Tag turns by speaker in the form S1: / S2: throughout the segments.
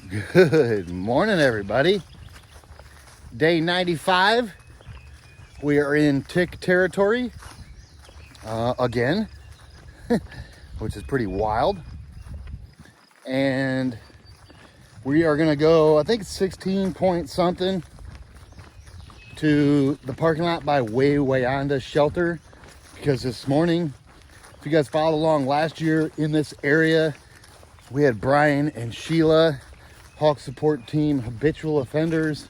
S1: Good morning, everybody. Day 95. We are in tick territory again, which is pretty wild. And we are going to go, I think it's 16 point something, to the parking lot by Wayanda Shelter. Because this morning, if you guys followed along last year in this area, we had Brian and Sheila, Hawk Support Team, habitual offenders.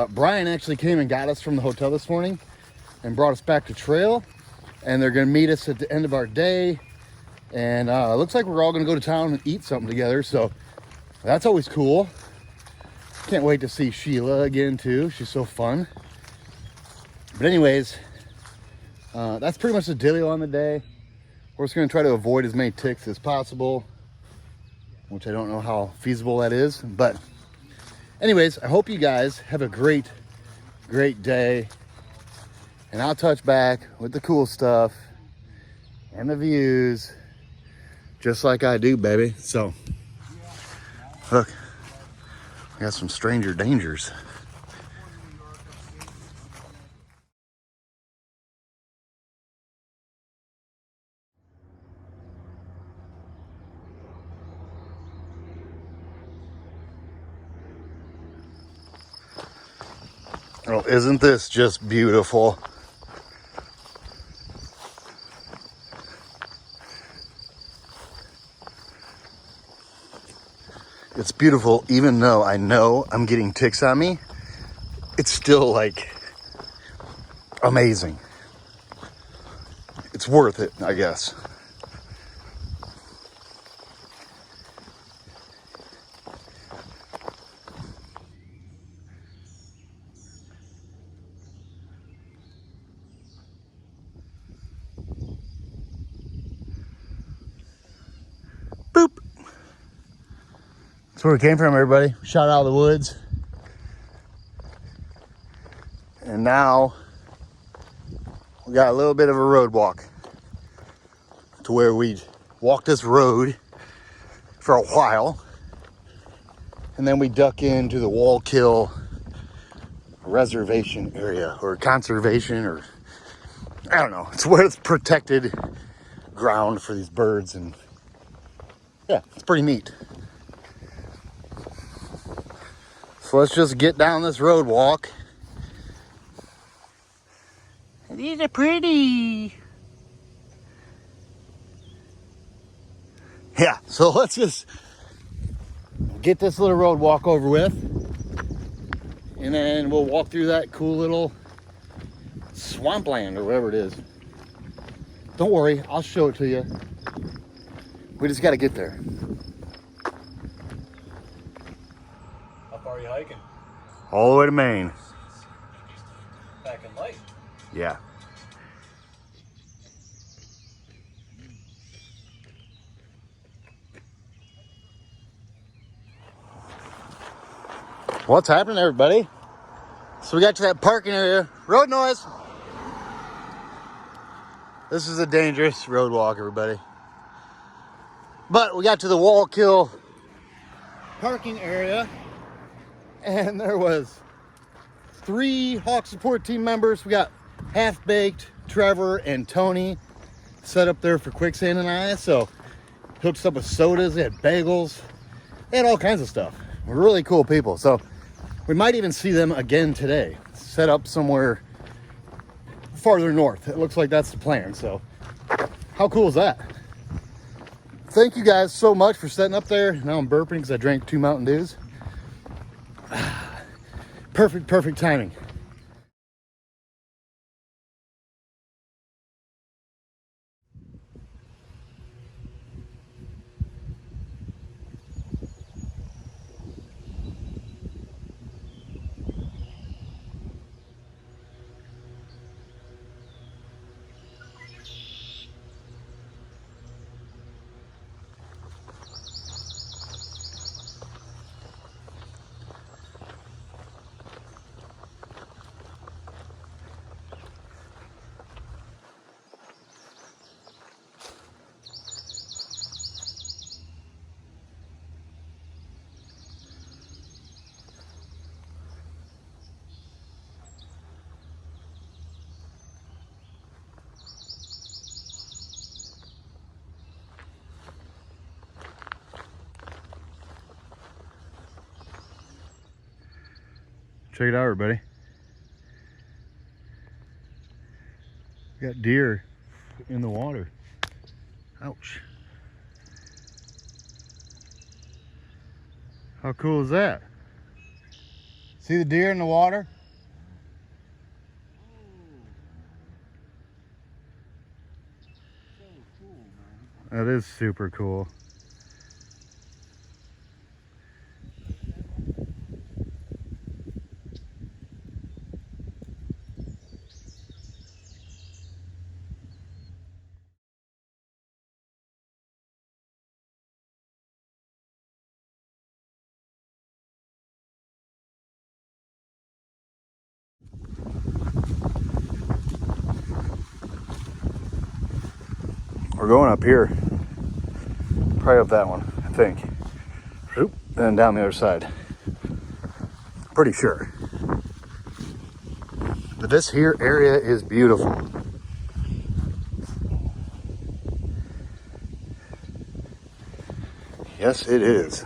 S1: Brian actually came and got us from the hotel this morning and brought us back to trail. And they're going to meet us at the end of our day. And it looks like we're all going to go to town and eat something together. So that's always cool. Can't wait to see Sheila again too. She's so fun. But anyways, that's pretty much the dealio on the day. We're just going to try to avoid as many ticks as possible, which I don't know how feasible that is. But anyways, I hope you guys have a great day. And I'll touch back with the cool stuff and the views, just like I do, baby. So, look, I got some stranger dangers. Oh, isn't this just beautiful? It's beautiful, even though I know I'm getting ticks on me. It's still like amazing. It's worth it, I guess. Boop. That's where we came from, everybody. Shot out of the woods. And now we got a little bit of a road walk to where we walk this road for a while. And then we duck into the Wallkill reservation area, or conservation, or I don't know. It's where it's protected ground for these birds. And yeah, it's pretty neat. So let's just get down this road walk. These are pretty. Yeah, so let's just get this little road walk over with. And then we'll walk through that cool little swampland or whatever it is. Don't worry, I'll show it to you. We just got to get there.
S2: How far are you hiking?
S1: All the way to Maine.
S2: Packing light.
S1: Yeah. What's happening, everybody? So we got to that parking area. Road noise. This is a dangerous road walk, everybody. But we got to the Wallkill parking area, and there was 3 Hawk Support Team members. We got Half Baked, Trevor, and Tony set up there for Quicksand and I. So hooked us up with sodas. They had bagels. They had all kinds of stuff. Really cool people. So we might even see them again today. Set up somewhere farther north. It looks like that's the plan. So how cool is that? Thank you guys so much for setting up there. Now I'm burping because I drank 2 Mountain Dews. Perfect timing. Check it out, everybody. We got deer in the water. Ouch. How cool is that? See the deer in the water? That is super cool. We're going up here. Probably up that one, I think. Oop, then down the other side. Pretty sure. But this here area is beautiful. Yes, it is.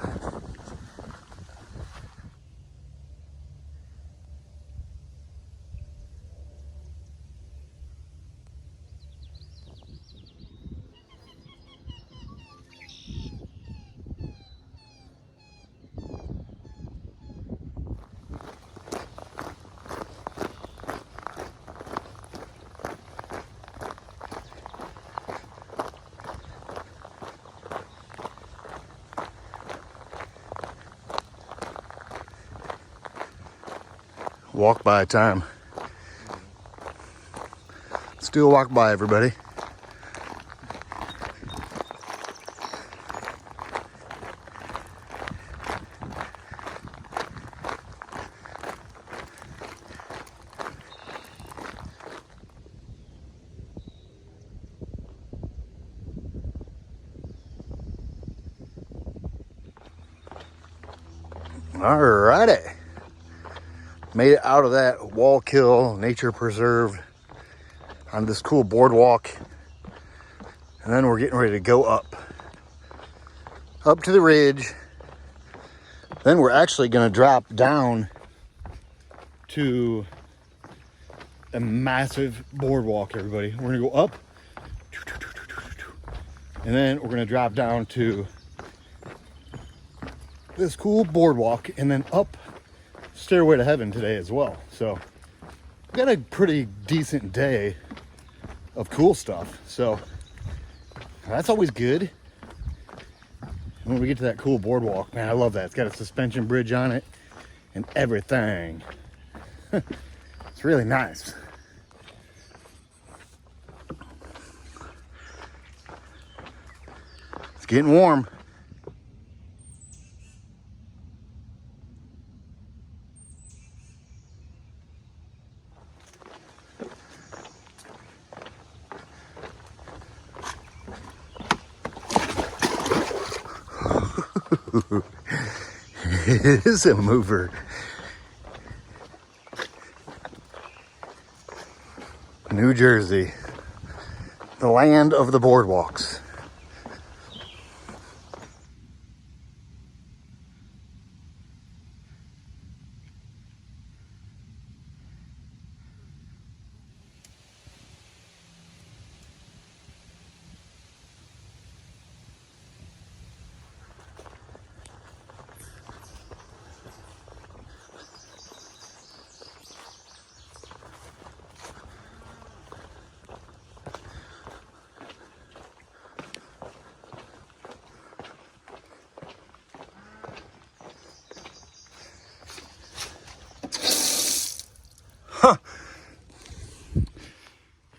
S1: Walk by time. Let's do a walk by, everybody. Alrighty. Made it out of that Wallkill Nature Preserve on this cool boardwalk. And then we're getting ready to go up to the ridge. Then we're actually going to drop down to a massive boardwalk, everybody. We're going to go up. And then we're going to drop down to this cool boardwalk and then up Stairway to Heaven today as well. So we got a pretty decent day of cool stuff. So that's always good. And when we get to that cool boardwalk, man, I love that. It's got a suspension bridge on it and everything. It's really nice. It's getting warm. It is a mover. New Jersey, the land of the boardwalks.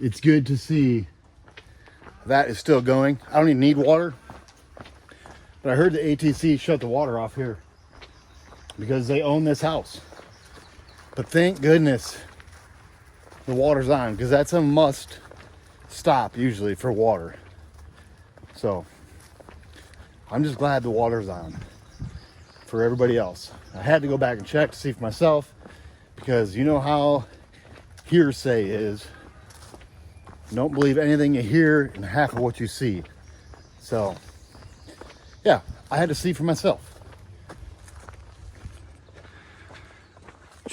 S1: It's good to see that is still going. I don't even need water, but I heard the ATC shut the water off here because they own this house. But thank goodness the water's on, because that's a must stop usually for water. So I'm just glad the water's on for everybody else. I had to go back and check to see for myself, because you know how hearsay is. Don't believe anything you hear and half of what you see. So yeah, I had to see for myself.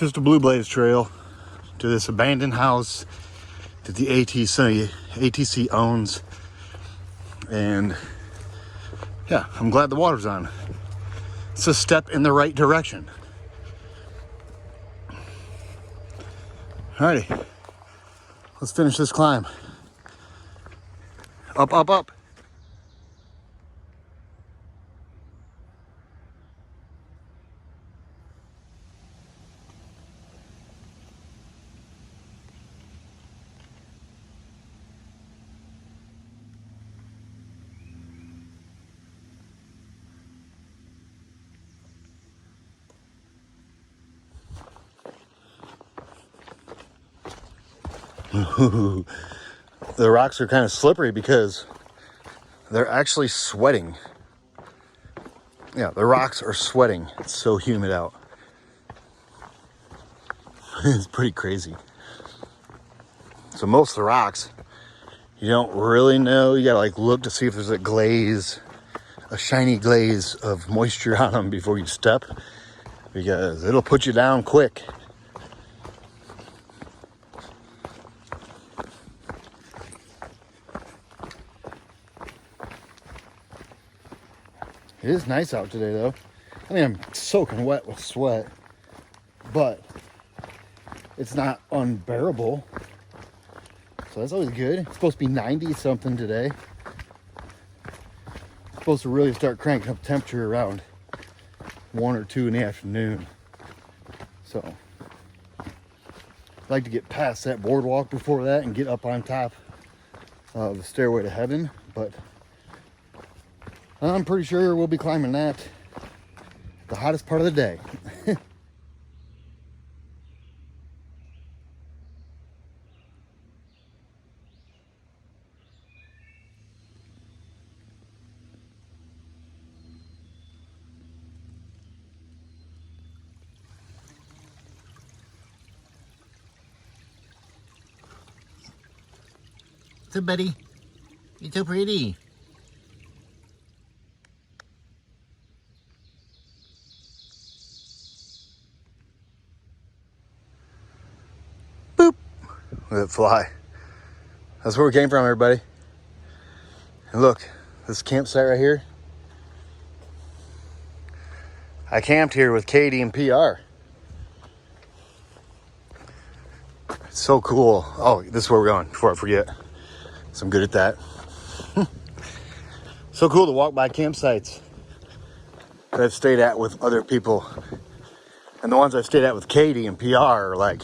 S1: Just a Blue Blaze trail to this abandoned house that the ATC owns. And yeah, I'm glad the water's on. It's a step in the right direction. Alrighty, let's finish this climb. Up, up, up. The rocks are kind of slippery because they're actually sweating. Yeah, the rocks are sweating. It's so humid out. It's pretty crazy. So most of the rocks, you don't really know. You gotta like look to see if there's a glaze, a shiny glaze of moisture on them before you step, because it'll put you down quick. It is nice out today though. I mean, I'm soaking wet with sweat, but it's not unbearable. So that's always good. It's supposed to be 90 something today. It's supposed to really start cranking up temperature around 1 or 2 in the afternoon. So I'd like to get past that boardwalk before that and get up on top of the Stairway to Heaven, but I'm pretty sure we'll be climbing that the hottest part of the day. What's up, buddy? You're so pretty. Boop. Look at that fly. That's where we came from, everybody. And look, this campsite right here. I camped here with Katie and PR. It's so cool. Oh, this is where we're going, before I forget. So I'm good at that. So cool to walk by campsites that I've stayed at with other people. And the ones I've stayed at with Katie and PR are like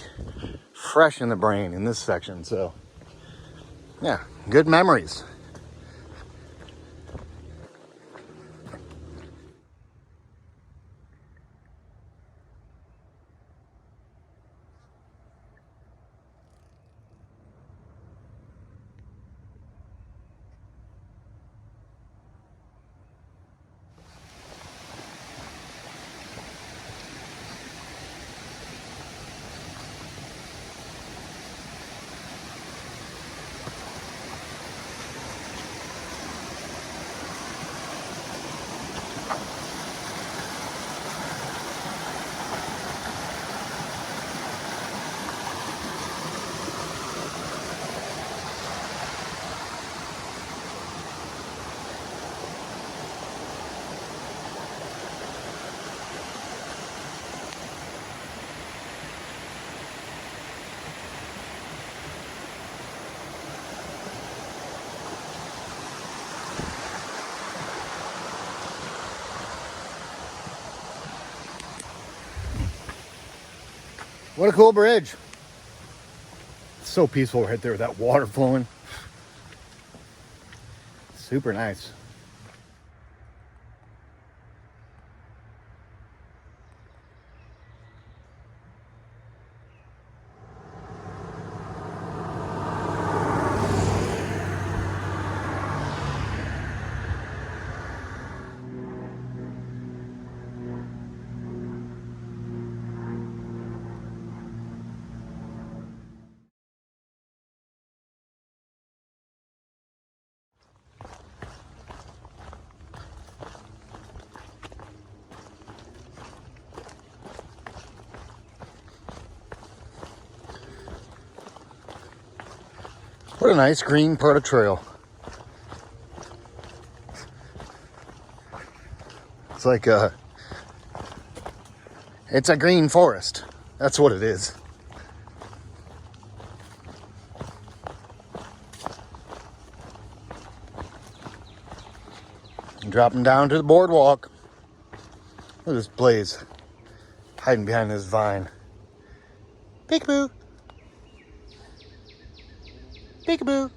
S1: fresh in the brain in this section. So yeah, good memories. What a cool bridge. It's so peaceful right there with that water flowing. Super nice. What a nice green part of trail. It's like it's a green forest. That's what it is. And dropping down to the boardwalk. Look at this Blaze hiding behind this vine. Peekaboo. Peekaboo.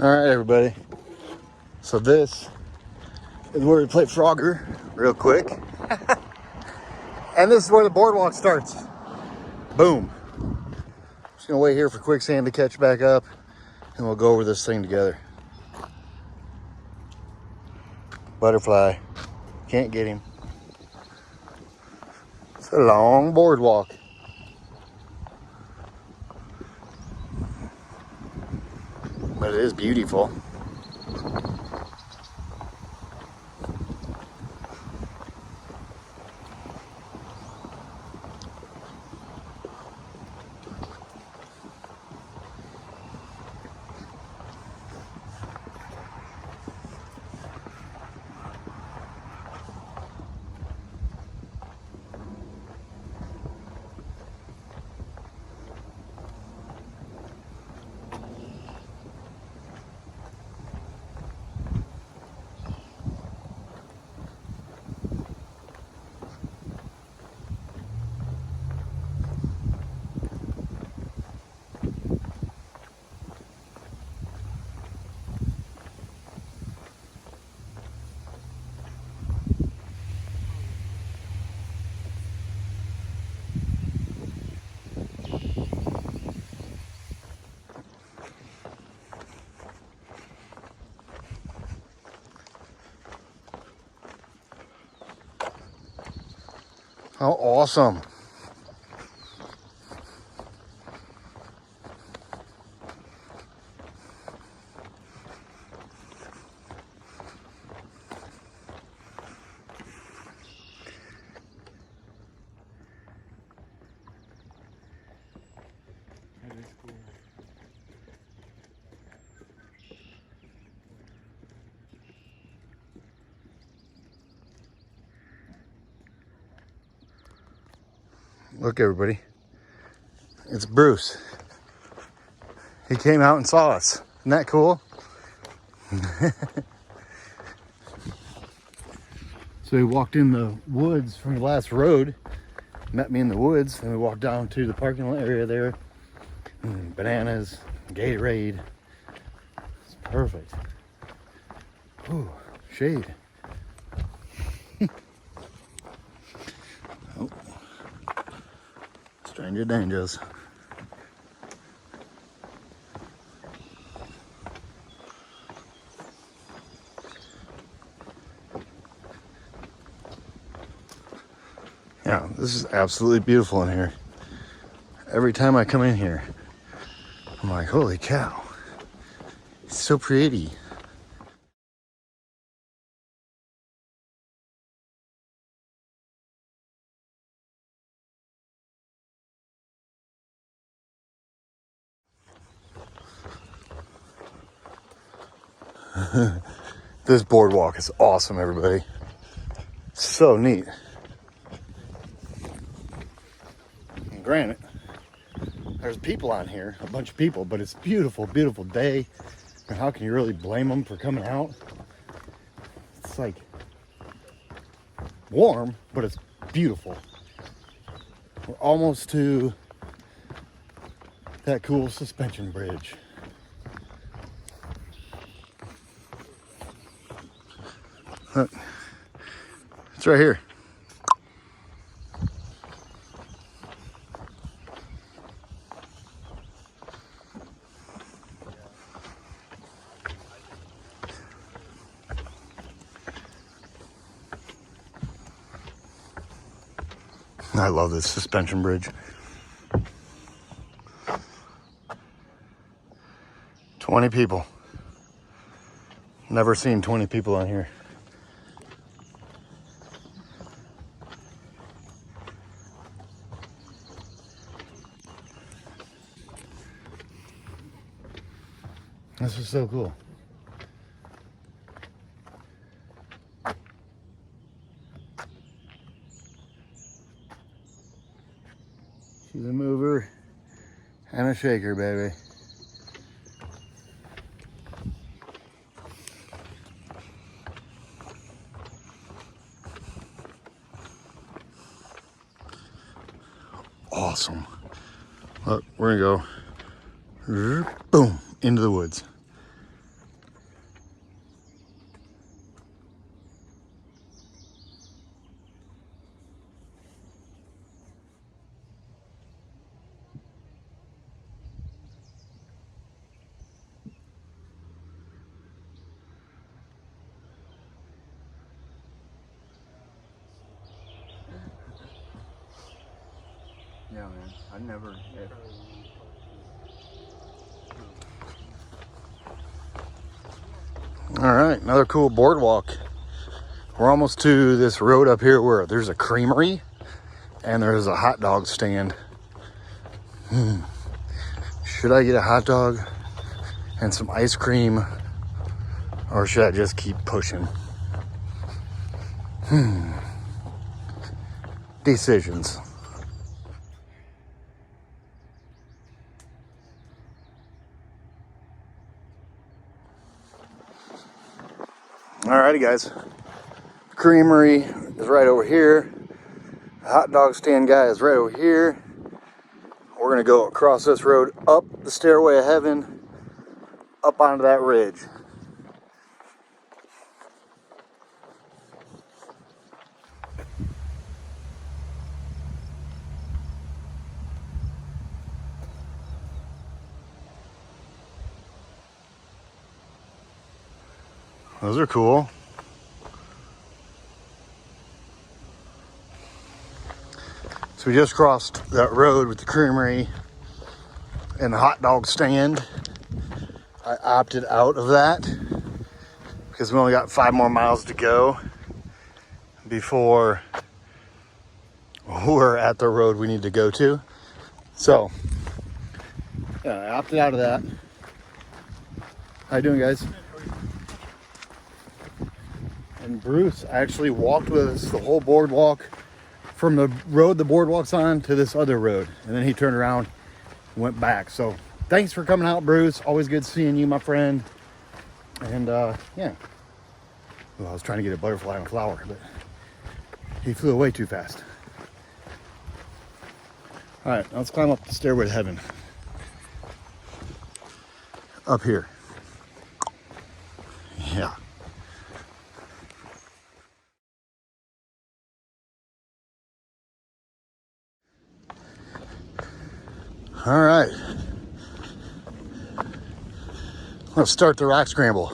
S1: All right, everybody. So this is where we play Frogger real quick. And this is where the boardwalk starts. Boom. Just gonna wait here for quicksand to catch back up and we'll go over this thing together. Butterfly. Can't get him. It's a long boardwalk. But it is beautiful. How awesome. Look, everybody. It's Bruce. He came out and saw us. Isn't that cool? So he walked in the woods from the last road, met me in the woods, and we walked down to the parking lot area there. Bananas, Gatorade. It's perfect. Ooh, shade. Oh. Stranger dangers. Yeah, this is absolutely beautiful in here. Every time I come in here, I'm like, holy cow. It's so pretty. This boardwalk is awesome, everybody. So neat. And granted, there's people on here, a bunch of people, but it's a beautiful, beautiful day. And how can you really blame them for coming out? It's like warm, but it's beautiful. We're almost to that cool suspension bridge. Look, it's right here. I love this suspension bridge. 20 people. Never seen 20 people on here. This is so cool. She's a mover and a shaker, baby. Awesome. Look, we're gonna go boom into the woods.
S3: Yeah, man. I never.
S1: All right, another cool boardwalk. We're almost to this road up here where there's a creamery and there's a hot dog stand. Should I get a hot dog and some ice cream, or should I just keep pushing? Decisions. Alrighty, guys. Creamery is right over here. The hot dog stand guy is right over here. We're gonna go across this road, up the Stairway of Heaven, up onto that ridge. Those are cool. So we just crossed that road with the creamery and the hot dog stand. I opted out of that because we only got 5 more miles to go before we're at the road we need to go to. So, yeah, I opted out of that. How you doing, guys? And Bruce actually walked with us the whole boardwalk from the road the boardwalk's on to this other road. And then he turned around and went back. So thanks for coming out, Bruce. Always good seeing you, my friend. And yeah. Well, I was trying to get a butterfly and a flower, but he flew away too fast. All right, let's climb up the Stairway to Heaven. Up here. Yeah. All right. Let's start the rock scramble.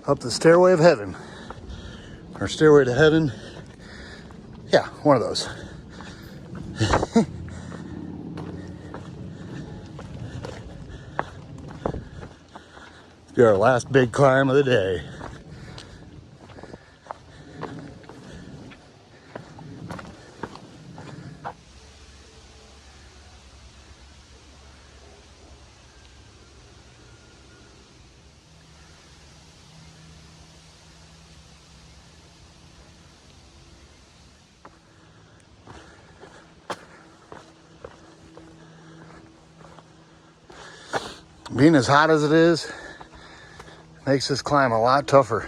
S1: Up the Stairway of Heaven. Or Stairway to Heaven. Yeah, one of those. It's our last big climb of the day. Being as hot as it is makes this climb a lot tougher.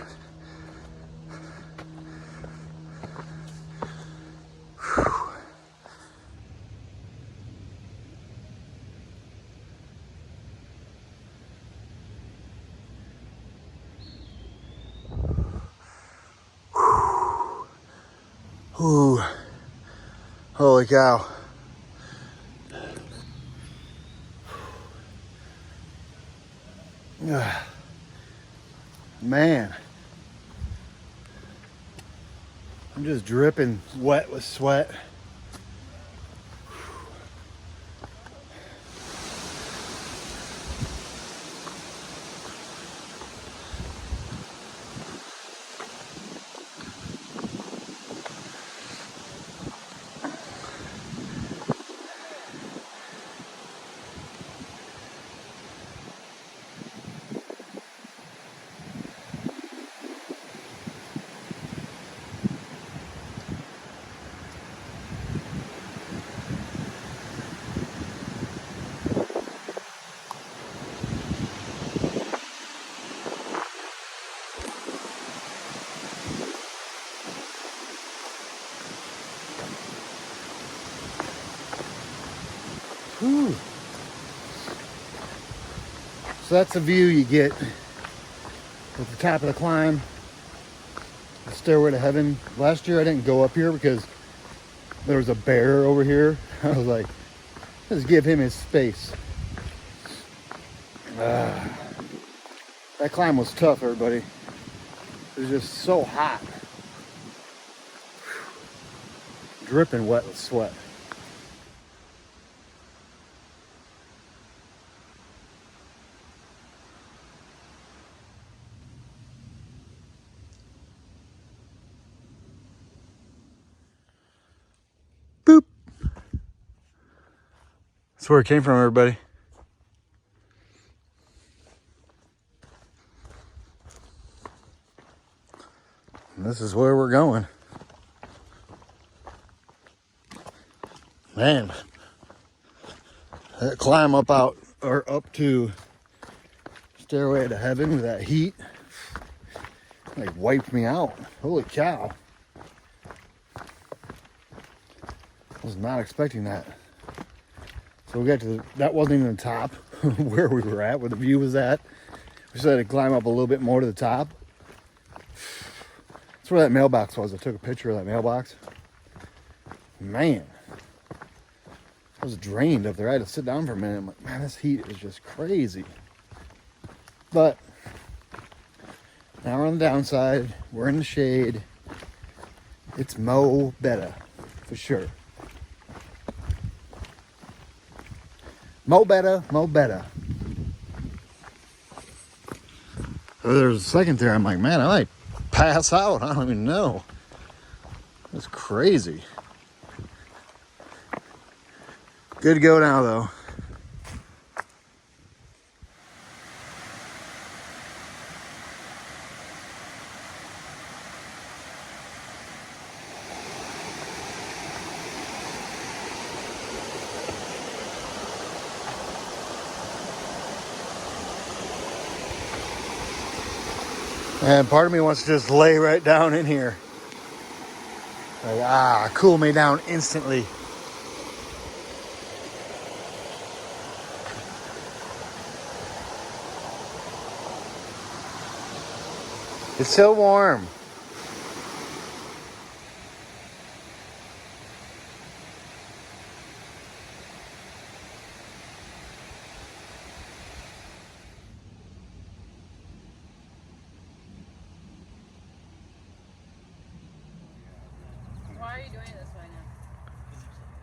S1: Ooh, holy cow. Man. I'm just dripping wet with sweat. Whew. So that's the view you get at the top of the climb, the Stairway to Heaven. Last year I didn't go up here because there was a bear over here. I was like, let's give him his space. That climb was tough, everybody. It was just so hot. Dripping wet with sweat. Boop. That's where it came from, everybody. And this is where we're going. Man, that climb up to Stairway to Heaven with that heat, like wiped me out. Holy cow. I was not expecting that. So we got to that wasn't even the top where we were at, where the view was at. We just had to climb up a little bit more to the top. That's where that mailbox was. I took a picture of that mailbox. Man, I was drained up there. I had to sit down for a minute. I'm like, man, this heat is just crazy. But now we're on the downside. We're in the shade. It's mo better, for sure. Mo better, mo better. There's a second there. I'm like, man, I might pass out. I don't even know. It's crazy. Good to go now, though. And part of me wants to just lay right down in here. Like, cool me down instantly. It's so warm.
S4: Why are you doing it this way now?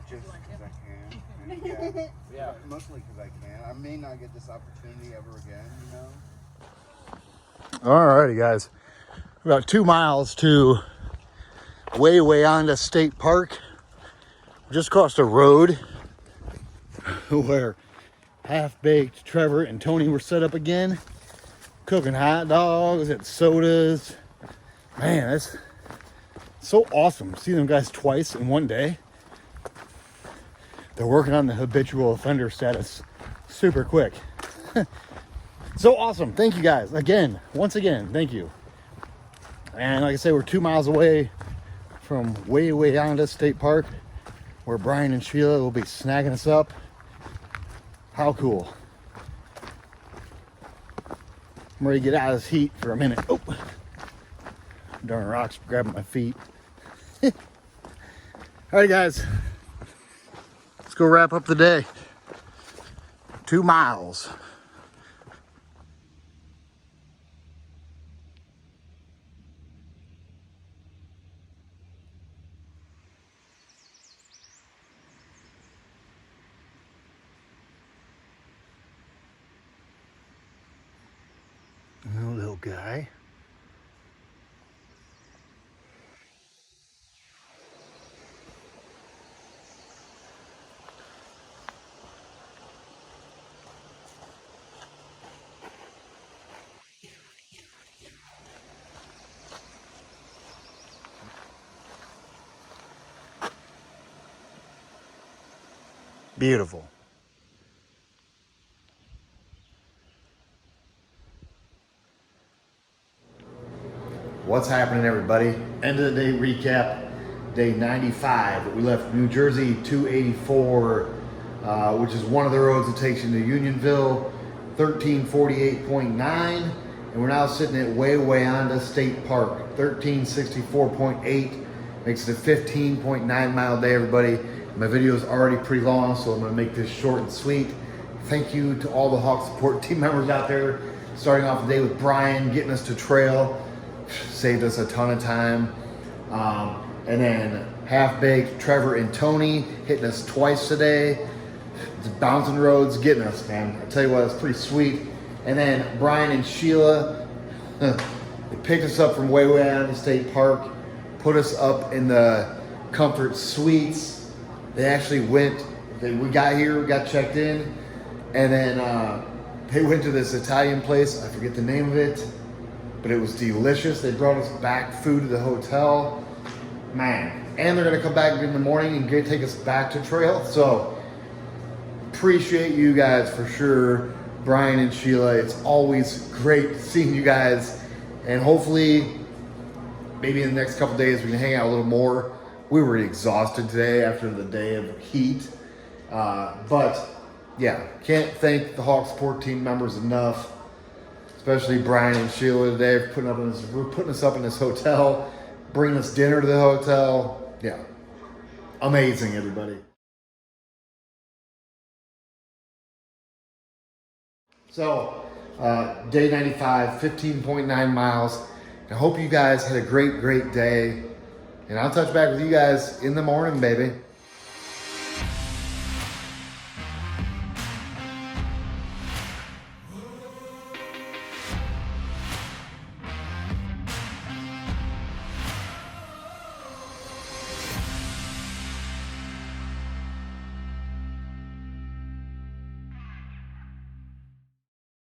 S3: Just because I can. And yeah, mostly because I can. I may not get this opportunity ever again, you know?
S1: Alrighty, guys. About 2 miles to Wayanda State Park. Just crossed a road where Half-Baked Trevor and Tony were set up again. Cooking hot dogs and sodas. Man, that's so awesome. See them guys twice in one day. They're working on the habitual offender status super quick. So awesome. Thank you guys. Once again, thank you. And like I say, we're 2 miles away from Wayanda State Park, where Brian and Sheila will be snagging us up. How cool. I'm ready to get out of this heat for a minute. Oh, darn rocks grabbing my feet. All right, guys. Let's go wrap up the day. 2 miles. guy. Beautiful. What's happening, everybody? End of the day recap, day 95. We left New Jersey 284, which is one of the roads that takes you to Unionville, 1348.9, and we're now sitting at Wayanda State Park, 1364.8, makes it a 15.9 mile day, everybody. My video is already pretty long, so I'm gonna make this short and sweet. Thank you to all the Hawk Support team members out there, starting off the day with Brian, getting us to trail, saved us a ton of time. And then Half Baked, Trevor and Tony hitting us twice today. The bouncing roads getting us, man. I tell you what, it's pretty sweet. And then Brian and Sheila, they picked us up from way out of the state park, put us up in the Comfort Suites. They actually went, we got here, we got checked in, and then they went to this Italian place. I forget the name of it, but it was delicious. They brought us back food to the hotel. Man, and they're gonna come back in the morning and take us back to trail. So appreciate you guys for sure. Brian and Sheila, it's always great seeing you guys. And hopefully, maybe in the next couple days, we can hang out a little more. We were exhausted today after the day of heat. But yeah, can't thank the Hawk Support team members enough. Especially Brian and Sheila today for putting us up in this hotel, bringing us dinner to the hotel. Yeah, amazing, everybody. So, day 95, 15.9 miles. I hope you guys had a great day. And I'll touch back with you guys in the morning, baby.